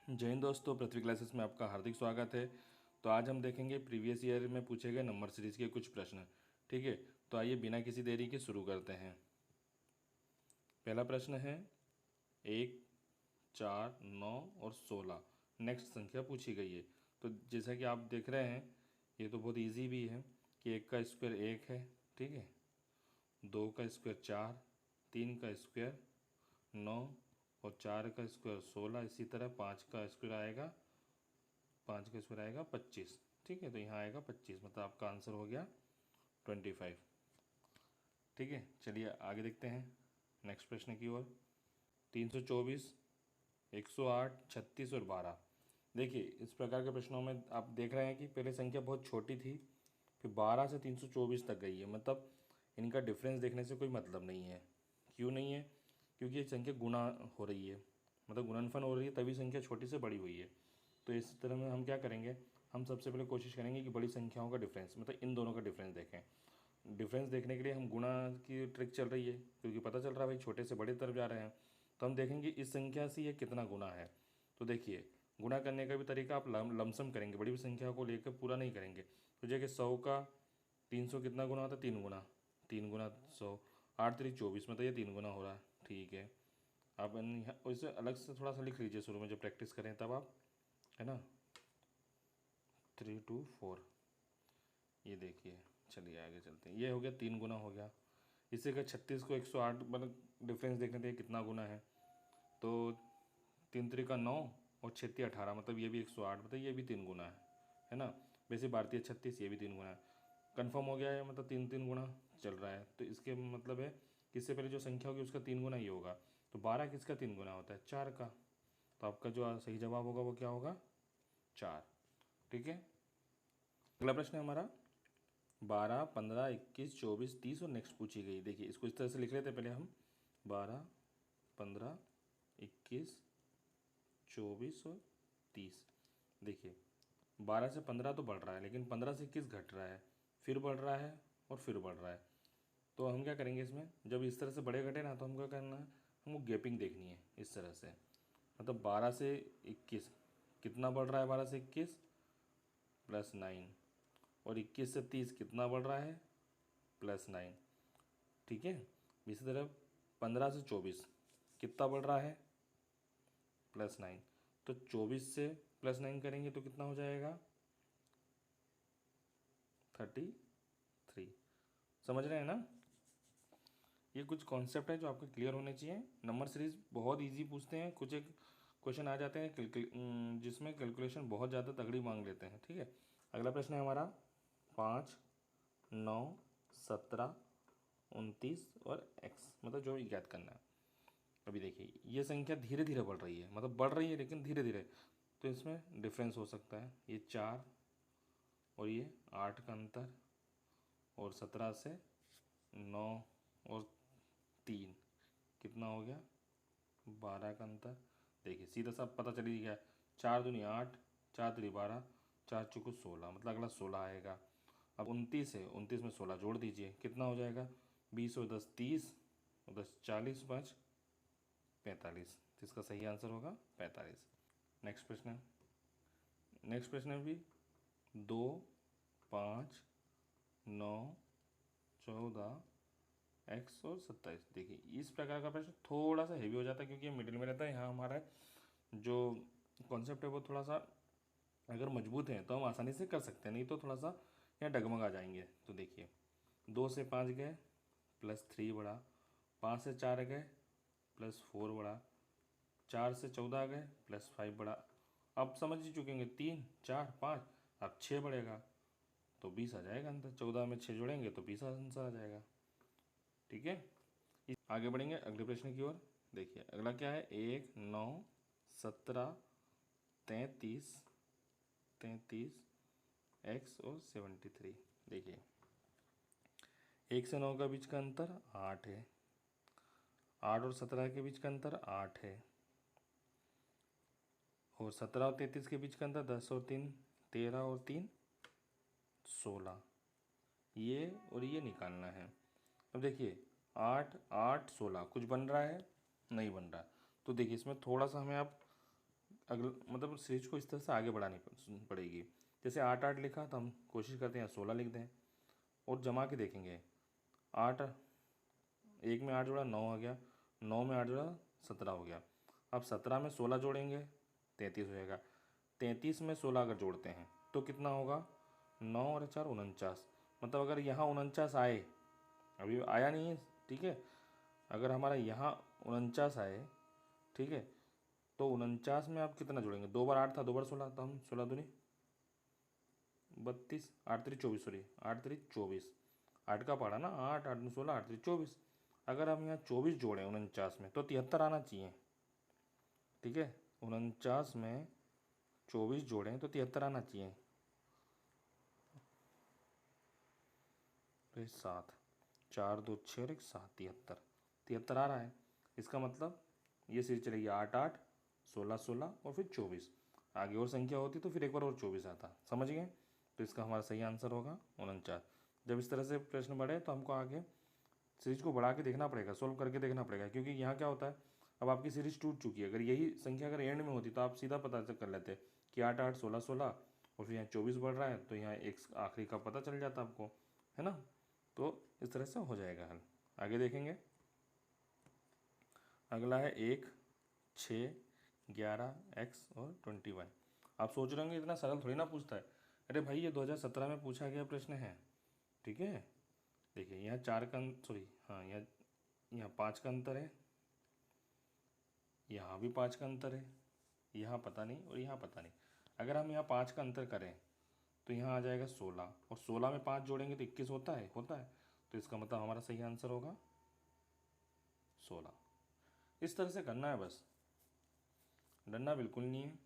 जय हिंद दोस्तों, पृथ्वी क्लासेस में आपका हार्दिक स्वागत है। तो आज हम देखेंगे प्रीवियस ईयर में पूछे गए नंबर सीरीज के कुछ प्रश्न। ठीक है, तो आइए बिना किसी देरी के शुरू करते हैं। पहला प्रश्न है 1, 4, 9 और 16 नेक्स्ट संख्या पूछी गई है। तो जैसा कि आप देख रहे हैं, ये तो बहुत इजी भी है कि 1 का स्क्वायर 1 है, ठीक है, 2 का स्क्वायर 4, 3 का स्क्वायर 9 और 4 का स्क्वायर 16। इसी तरह 5 का स्क्वायर आएगा, 5 का स्क्वायर आएगा 25। ठीक है, तो यहाँ आएगा 25, मतलब आपका आंसर हो गया 25। ठीक है, चलिए आगे देखते हैं नेक्स्ट प्रश्न की ओर। 324, 108, 36 और 12। देखिए, इस प्रकार के प्रश्नों में आप देख रहे हैं कि पहले संख्या बहुत छोटी थी, फिर 12 से 324 तक गई है। मतलब इनका डिफरेंस देखने से कोई मतलब नहीं है। क्यों नहीं है? क्योंकि ये संख्या गुणा हो रही है, मतलब गुणनफल हो रही है, तभी संख्या छोटी से बड़ी हुई है। तो इस तरह में हम क्या करेंगे, हम सबसे पहले कोशिश करेंगे कि बड़ी संख्याओं का डिफरेंस, मतलब इन दोनों का डिफरेंस देखें। डिफरेंस देखने के लिए हम गुणा की ट्रिक चल रही है, क्योंकि पता चल रहा है भाई छोटे से बड़े तरफ जा रहे हैं। तो हम देखेंगे इस संख्या से ये कितना गुना है। तो देखिए, गुणा करने का भी तरीका आप लमसम करेंगे, बड़ी संख्या को लेकर पूरा नहीं करेंगे। तो जैसे 100 का 300 कितना गुना होता है? 3 गुना। 3 गुना 100, 8 3 24, मतलब ये 3 गुना हो रहा है। ठीक है, आप इसे अलग से थोड़ा सा लिख लीजिए शुरू में, जब प्रैक्टिस करें तब आप, है ना, 3 2 4। ये देखिए, चलिए आगे चलते हैं। ये हो गया 3 गुना हो गया। इसे का 36 को 108, मतलब डिफरेंस देखने थे कितना गुना है। तो 3 3 9 और 6 18, मतलब ये भी 108, मतलब ये भी 3 गुना है ना। वैसे भारतीय 36, ये भी 3 गुना है। कन्फर्म हो गया है, मतलब 3 3 गुना चल रहा है। तो इसके मतलब है कि इससे पहले जो संख्या होगी उसका 3 गुना ही होगा। तो 12 किसका 3 गुना होता है? 4 का। तो आपका जो सही जवाब होगा वो क्या होगा? 4। ठीक है, अगला प्रश्न है हमारा 12, 15, 21, 24, 30 और नेक्स्ट पूछी गई। देखिए, इसको इस तरह से लिख लेते हैं पहले हम। 12, 15, 21, 24 और 30। देखिए, 12 से 15 तो बढ़ रहा है, लेकिन 15 से 21 घट रहा है, फिर बढ़ रहा है और फिर बढ़ रहा है। तो हम क्या करेंगे इसमें, जब इस तरह से बड़े घटे ना, तो हमको क्या करना है, हमको गैपिंग देखनी है इस तरह से। मतलब 12 से 21 कितना बढ़ रहा है? 12 से 21 प्लस 9, और 21 से 30 कितना बढ़ रहा है? प्लस 9। ठीक है, इसी तरह 15 से 24 कितना बढ़ रहा है? प्लस 9। तो 24 से प्लस 9 करेंगे तो कितना हो जाएगा? 33। समझ रहे हैं ना? ये कुछ कॉन्सेप्ट है जो आपके क्लियर होने चाहिए। नंबर सीरीज बहुत इजी पूछते हैं, कुछ एक क्वेश्चन आ जाते हैं जिसमें कैलकुलेशन बहुत ज़्यादा तगड़ी मांग लेते हैं। ठीक है, अगला प्रश्न है हमारा 5, 9, 17, 29 और x, मतलब जो ज्ञात करना है। अभी देखिए, ये संख्या धीरे धीरे बढ़ रही है, मतलब बढ़ रही है लेकिन धीरे धीरे। तो इसमें डिफरेंस हो सकता है, ये 4 और ये 8 का अंतर, और 17 से 9 और 3 कितना हो गया? 12 का अंतर। देखिए, सीधा सा पता चली गया, 4 दूनी 8, 4 3 12, 4 चौको 16, मतलब अगला 16 आएगा। अब 29 है, 29 में 16 जोड़ दीजिए, कितना हो जाएगा? 20 और 10 30 और 10 40, 5 45। तो इसका सही आंसर होगा 45। नेक्स्ट प्रश्न है, नेक्स्ट प्रश्न है भी 2, 5, 9, 14, x और 27। देखिए, इस प्रकार का प्रश्न थोड़ा सा हेवी हो जाता है, क्योंकि ये मिडिल में रहता है। यहाँ हमारा जो कॉन्सेप्ट है वो थोड़ा सा अगर मजबूत है तो हम आसानी से कर सकते हैं, नहीं तो थोड़ा सा यहाँ डगमगा जाएंगे। तो देखिए, 2 से 5 गए प्लस 3 बढ़ा, 5 से 4 गए प्लस 4 बढ़ा, 4 से 14 गए प्लस 5 बढ़ा। अब समझ ही चुकेंगे, 3 4 5, अब 6 बढ़ेगा तो 20 आ जाएगा अंदर। 14 में 6 जोड़ेंगे तो 20 आंसर आ जाएगा। ठीक है, आगे बढ़ेंगे अगले प्रश्न की ओर। देखिए, अगला क्या है? 1, 9, 17, 33, 33, x और 73। देखिए, 1 से 9 का बीच का अंतर 8 है, 8 और 17 के बीच का अंतर 8 है, और 17 और 33 के बीच का अंतर 10 और 3 13 और 3 16। ये और ये निकालना है। अब देखिए, 8 8 16 कुछ बन रहा है? नहीं बन रहा। तो देखिए, इसमें थोड़ा सा हमें आप अगला मतलब सीरीज को इस तरह से आगे बढ़ानी पड़ेगी। जैसे 8 8 लिखा तो हम कोशिश करते हैं 16 लिख दें और जमा के देखेंगे। 8 एक में 8 जोड़ा 9 आ गया, 9 में 8 जोड़ा 17 हो गया। अब 17 में 16 जोड़ेंगे 33 हो जाएगा। 33 में 16 अगर जोड़ते हैं तो कितना होगा, 9 और 4 49। मतलब अगर यहाँ 49 आए, अभी आया नहीं है, ठीक है, अगर हमारा यहाँ 49 आए, ठीक है, तो 49 में आप कितना जोड़ेंगे, 2 बार 8 था, 2 बार 16, तो हम 16 दूनी 32, 8 3 24, सॉरी 8 3 24, 8 का पढ़ा ना, 8 8 16, 8 3 24। अगर हम यहाँ 24 जोड़ें 49 में तो 73 आना चाहिए, ठीक है। 49 में 24 जोड़ें तो 73 आना चाहिए। तो 7 4 2 6 और 1 7, 73 73 आ रहा है। इसका मतलब ये सीरीज चलेगी 8 8 16 16 और फिर 24। आगे और संख्या होती तो फिर एक बार और 24 आता, समझ गए। तो इसका हमारा सही आंसर होगा 49। जब इस तरह से प्रश्न बढ़े तो हमको आगे सीरीज को बढ़ा के देखना पड़ेगा, सोल्व करके देखना पड़ेगा, क्योंकि यहाँ क्या होता है, अब आपकी सीरीज टूट चुकी है। अगर यही संख्या अगर एंड में होती तो आप सीधा पता कर लेते कि 8 8 16 16 और फिर यहाँ 24 बढ़ रहा है, तो यहाँ एक आखिरी का पता चल जाता आपको, है ना। तो इस तरह से हो जाएगा हल। आगे देखेंगे। अगला है 1 6 11 x और 21। आप सोच रहे होंगे इतना सरल थोड़ी ना पूछता है। अरे भाई ये 2017 में पूछा गया प्रश्न है, ठीक है। देखिए यहाँ 4 का सॉरी हाँ, यहाँ 5 का अंतर है, यहाँ भी 5 का अंतर है, यहाँ पता नहीं और यहाँ पता नहीं। अगर हम यहाँ 5 का अंतर करें तो यहाँ आ जाएगा 16, और 16 में 5 जोड़ेंगे तो 21 होता है। तो इसका मतलब हमारा सही आंसर होगा 16। इस तरह से करना है, बस डरना बिल्कुल नहीं है।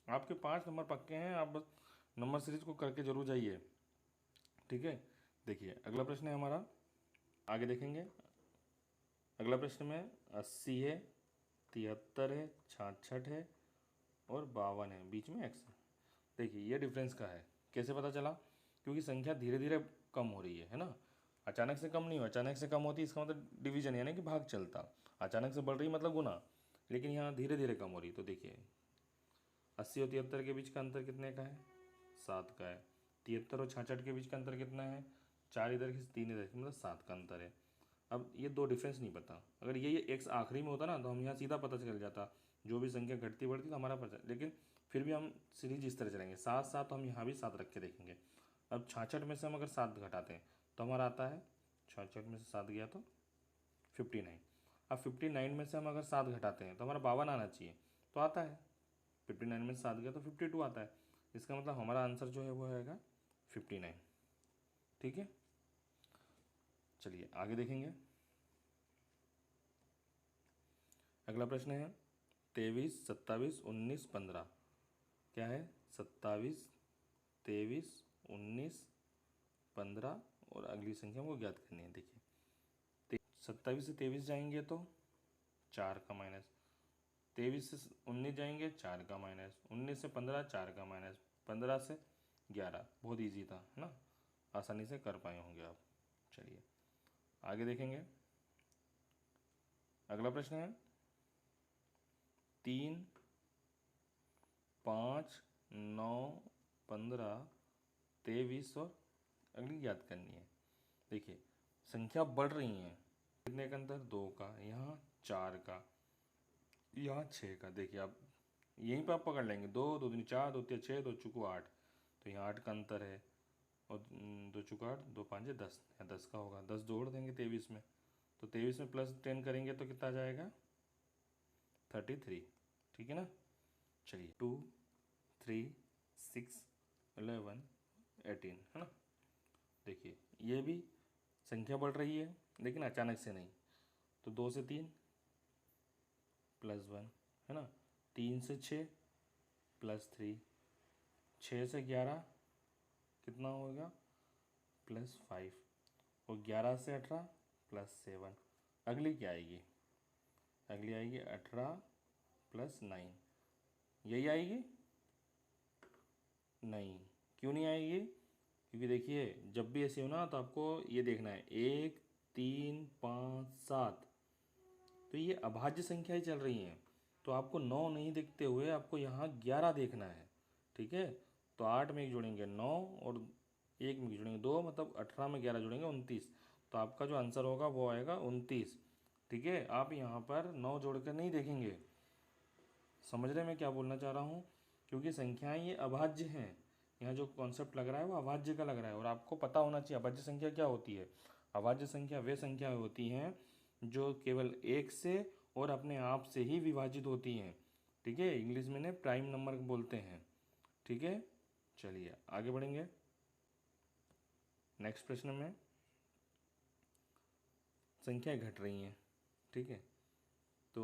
आपके 5 नंबर पक्के हैं, आप बस नंबर सीरीज को करके जरूर जाइए, ठीक है। देखिए अगला प्रश्न है हमारा, आगे देखेंगे। अगला प्रश्न में 80 है, 73 है, 66 है और 52 है, बीच में x है। देखिए ये डिफरेंस का है, कैसे पता चला, क्योंकि संख्या धीरे धीरे कम हो रही है ना। अचानक से कम नहीं हो, अचानक से कम होती इसका मतलब डिवीजन यानी कि भाग चलता। अचानक से बढ़ रही मतलब गुना, लेकिन यहाँ धीरे धीरे कम हो रही। तो देखिए 80 और 73 के बीच का अंतर कितने का है, 7 का है। 73 और 66 के बीच का अंतर कितना है, 4 इधर की 3 इधर की, मतलब 7 का अंतर है। अब ये दो डिफरेंस नहीं पता, अगर ये एक्स आखिरी में होता ना तो हम यहाँ सीधा पता चल जाता, जो भी संख्या घटती बढ़ती तो हमारा पता। लेकिन फिर भी हम सीरीज इस तरह चलेंगे, 7 7, तो हम यहाँ भी 7 रख के देखेंगे। अब 66 में से हम अगर 7 घटाते हैं तो हमारा आता है, 66 में से 7 गया तो 59। अब 59 में से हम अगर 7 घटाते हैं तो हमारा 52 आना चाहिए, तो आता है 59 में से 7 गया तो 52 आता है। इसका मतलब हमारा आंसर जो है वो रहेगा 59, ठीक है। चलिए आगे देखेंगे। अगला प्रश्न है 23 27 19 15। क्या है, 27 23 19 15 और अगली संख्या हमको ज्ञात करनी है। देखिए 27 से 23 जाएंगे तो 4 का माइनस, 23 से 19 जाएंगे 4 का माइनस, 19 से 15 4 का माइनस, 15 से 11। बहुत इजी था, है ना, आसानी से कर पाए होंगे आप। चलिए आगे देखेंगे। अगला प्रश्न है 3 5 9 15 23 और अगली याद करनी है। देखिए संख्या बढ़ रही है, कितने का अंतर, 2 का, यहाँ 4 का, यहाँ 6 का। देखिए आप यहीं पर आप पकड़ लेंगे, 2 2 3 4, 2 3 6, 2 चुको 8, तो यहाँ 8 का अंतर है, और 2 चुका 8, 2 5 10, यहाँ 10 का होगा, 10 जोड़ देंगे 23 में, तो 23 में प्लस 10 करेंगे तो कितना आ जाएगा, 33, ठीक है ना। चलिए 2 3 6 11 18, है ना। देखिए ये भी संख्या बढ़ रही है लेकिन अचानक से नहीं, तो 2 से 3 +1, है ना, 3 से 6 +3, 6 से 11 कितना होगा, +5, और 11 से 18 +7। अगली क्या आएगी, अगली आएगी 18 + 9, यही आएगी, नहीं, क्यों नहीं आएगी, क्योंकि देखिए जब भी ऐसे हो ना तो आपको ये देखना है 1 3 5 7, तो ये अभाज्य संख्याएं चल रही हैं, तो आपको 9 नहीं देखते हुए आपको यहाँ 11 देखना है, ठीक है। तो 8 में एक जोड़ेंगे 9 और 1 में जोड़ेंगे 2, मतलब 18 में 11 जोड़ेंगे 29। तो आपका जो आंसर होगा वो आएगा 29, ठीक है। आप यहाँ पर 9 जोड़कर नहीं देखेंगे। समझ रहे मैं क्या बोलना चाह रहा हूँ? क्योंकि संख्याएं ये अभाज्य हैं। यहाँ जो कॉन्सेप्ट लग रहा है वो अभाज्य का लग रहा है, और आपको पता होना चाहिए अभाज्य संख्या क्या होती है। अभाज्य संख्या वे संख्या होती हैं जो केवल एक से और अपने आप से ही विभाजित होती हैं, ठीक है। इंग्लिश में इन्हें प्राइम नंबर बोलते हैं, ठीक है। चलिए आगे बढ़ेंगे। नेक्स्ट प्रश्न में संख्याएं घट रही हैं, ठीक है। तो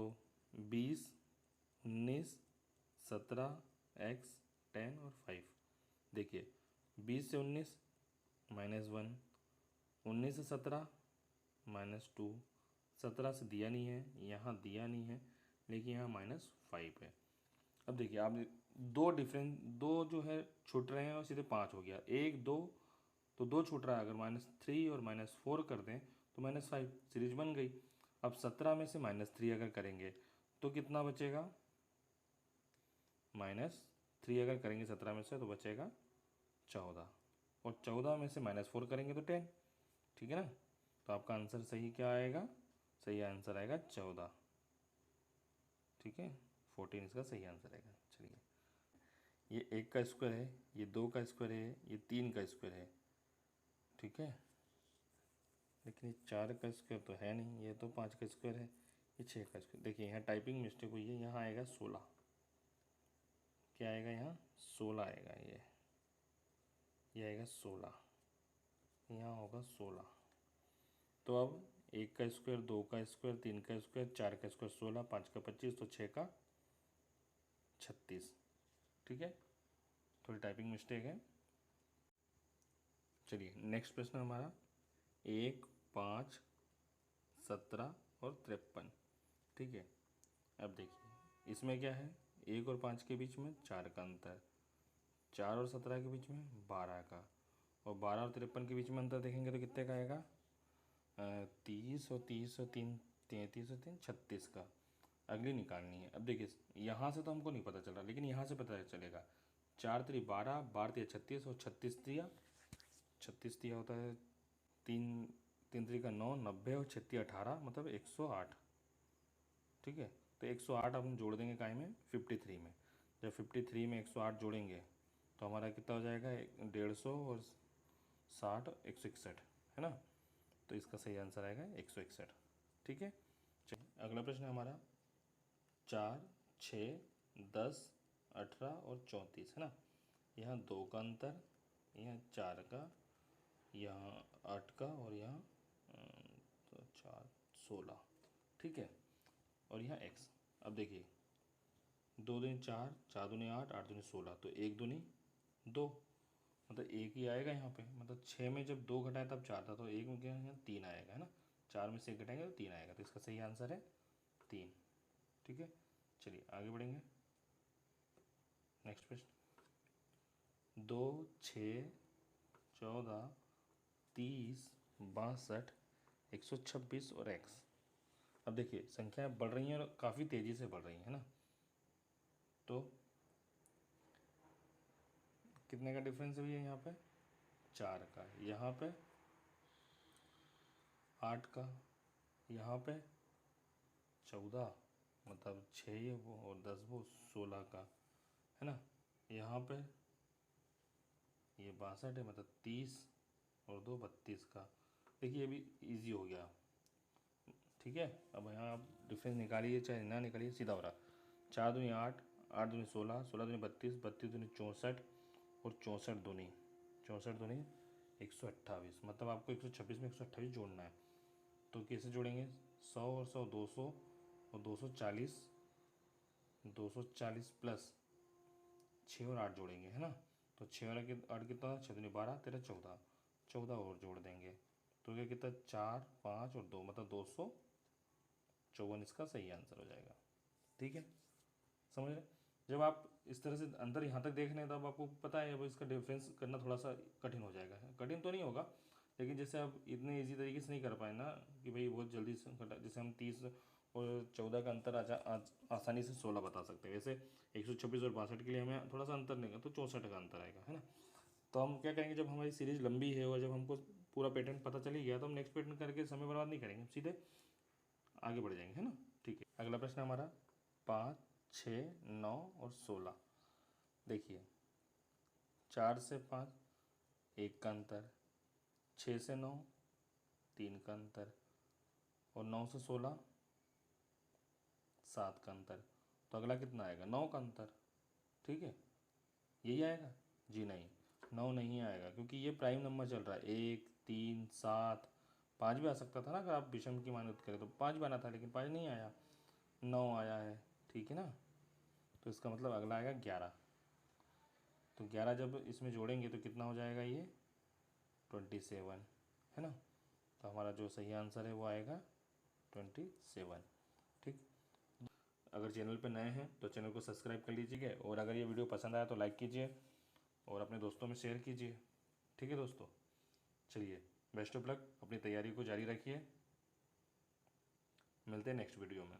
20, 19, 17, x, 10 और 5। देखिए 20 से 19 -1, 19 से 17 -2, 17 से दिया नहीं है, यहाँ दिया नहीं है, लेकिन यहाँ -5 है। अब देखिए आप दो जो है छूट रहे हैं और सीधे 5 हो गया, 1 2, तो 2 छूट रहा है। अगर -3 और -4 कर दें तो -5, सीरीज बन गई। अब 17 में से -3 अगर करेंगे तो कितना बचेगा? -3 अगर करेंगे 17 में से तो बचेगा 14, और 14 में से -4 करेंगे तो 10, ठीक है ना। तो आपका आंसर सही क्या आएगा? सही आंसर आएगा 14, ठीक है। 14 इसका सही आंसर आएगा। चलिए, ये 1 का स्क्वायर है, ये 2 का स्क्वायर है, ये 3 का स्क्वायर है, ठीक है। लेकिन ये 4 का स्क्वायर तो है नहीं, ये तो 5 का स्क्वायर है, ये 6 का स्क्वायर। देखिए यहाँ टाइपिंग मिस्टेक हुई है, यहाँ आएगा 16। क्या आएगा यहाँ? 16 आएगा। ये आएगा 16, यहाँ होगा 16। तो अब 1 का स्क्वायर, 2 का स्क्वायर, 3 का स्क्वायर, 4 का स्क्वायर 16, 5 का 25, तो 6 का 36, ठीक है। थोड़ी टाइपिंग मिस्टेक है। चलिए नेक्स्ट प्रश्न हमारा 1, 5, 17 और 53, ठीक है। अब देखिए इसमें क्या है, 1 और 5 के बीच में 4 का अंतर, 4 और 17 के बीच में 12 का, और 12 और 53 के बीच में अंतर देखेंगे तो कितने का आएगा? 30 और 30 और 3, 33 और 3, 36 का। अगली निकालनी है। अब देखिए यहाँ से तो हमको नहीं पता चल रहा, लेकिन यहाँ से पता चलेगा। 4 3 12, 12 3 36, और 36 दिया होता है, 3 3 3 का 9, 90, और 36 18, मतलब 108, ठीक है। तो 108 हम जोड़ देंगे काय में? 53 में। जब 53 में 108 जोड़ेंगे तो हमारा कितना हो जाएगा? 150 और 60, 161, है ना। तो इसका सही आंसर आएगा 161, ठीक है। चलिए अगला प्रश्न है हमारा 4, 6, 10, 18 और 34, है ना। यहाँ 2 का अंतर, यहाँ 4 का, यहाँ 8 का, और यहाँ तो 4 16, ठीक है। और यहाँ x। अब देखिए 2 दूनी 4, 4 दूनी 8, 8 दूनी 16, तो 1 दूनी 2, मतलब 1 ही आएगा यहाँ पे। मतलब 6 में जब 2 घटाए तब 4 था, तो 1 में क्या है? 3 आएगा, है ना। 4 में से 1 घटाएंगे तो 3 आएगा, तो इसका सही आंसर है 3, ठीक है। चलिए आगे बढ़ेंगे। नेक्स्ट प्रश्न 2, 6, 14, 30, 62, 126 और x। अब देखिए संख्याएं बढ़ रही हैं और काफ़ी तेज़ी से बढ़ रही हैं, है ना। तो कितने का डिफरेंस है भैया? यहाँ पे 4 का, यहाँ पे 8 का, यहाँ पे 14, मतलब 6 ये वो और 10 वो, 16 का, है ना। यहाँ पे ये 62 है, मतलब 30 और 2 32 का। देखिए ये भी इजी हो गया, ठीक है। अब यहाँ आप डिफरेंस निकालिए चाहे ना निकालिए, सीधा हो रहा। 4 दूनी 8, 8 दूनी 16, 16 दूनी 32, 32 दूनी 64, और 64 दूनी 128, मतलब आपको 126 में 128 जोड़ना है। तो कैसे जोड़ेंगे? 100 और 100 200, और 240, 240 प्लस 6 और 8 जोड़ेंगे, है ना। तो 6 और 8 कितना? 6 दूनी 12, 13 14, 14 और जोड़ देंगे तो क्या कितना? 4 5 और 2, मतलब 254 इसका सही आंसर हो जाएगा, ठीक है। समझ रहे? जब आप इस तरह से अंदर यहाँ तक देख रहे हैं तब आपको पता है अब इसका डिफरेंस करना थोड़ा सा कठिन हो जाएगा। कठिन तो नहीं होगा, लेकिन जैसे आप इतने इजी तरीके से नहीं कर पाए ना कि भाई बहुत जल्दी से जैसे हम 30 और 14 का अंतर आसानी से 16 बता सकते हैं। वैसे 126 और 62 के लिए हमें थोड़ा सा अंतर नहीं, तो 64 का अंतर आएगा, है ना। तो हम क्या करेंगे, जब हमारी सीरीज लंबी है और जब हमको पूरा पैटर्न पता चल ही गया तो हम नेक्स्ट पैटर्न करके समय बर्बाद नहीं करेंगे, सीधे आगे बढ़ जाएंगे, है ना। ठीक है, अगला प्रश्न हमारा 5, 6, 9 और 16। देखिए 4 से 5 1 का अंतर, 6 से 9 3 का अंतर और 9 से 16 7 का अंतर। तो अगला कितना आएगा, 9 का अंतर। ठीक है, यही आएगा जी। नहीं, 9 नहीं आएगा क्योंकि ये प्राइम नंबर चल रहा है। 1, 3, 7, 5 भी आ सकता था ना, अगर आप विषम की मान्यता करें तो 5 भी आना था, लेकिन 5 नहीं आया, 9 आया है। ठीक है ना, तो इसका मतलब अगला आएगा 11। तो 11 जब इसमें जोड़ेंगे तो कितना हो जाएगा, ये 27, है ना। तो हमारा जो सही आंसर है वो आएगा 27। ठीक, अगर चैनल पर नए हैं तो चैनल को सब्सक्राइब कर लीजिए, और अगर ये वीडियो पसंद आया तो लाइक कीजिए और अपने दोस्तों में शेयर कीजिए। ठीक है दोस्तों, चलिए बेस्ट ऑफ लक, अपनी तैयारी को जारी रखिए, मिलते हैं नेक्स्ट वीडियो में।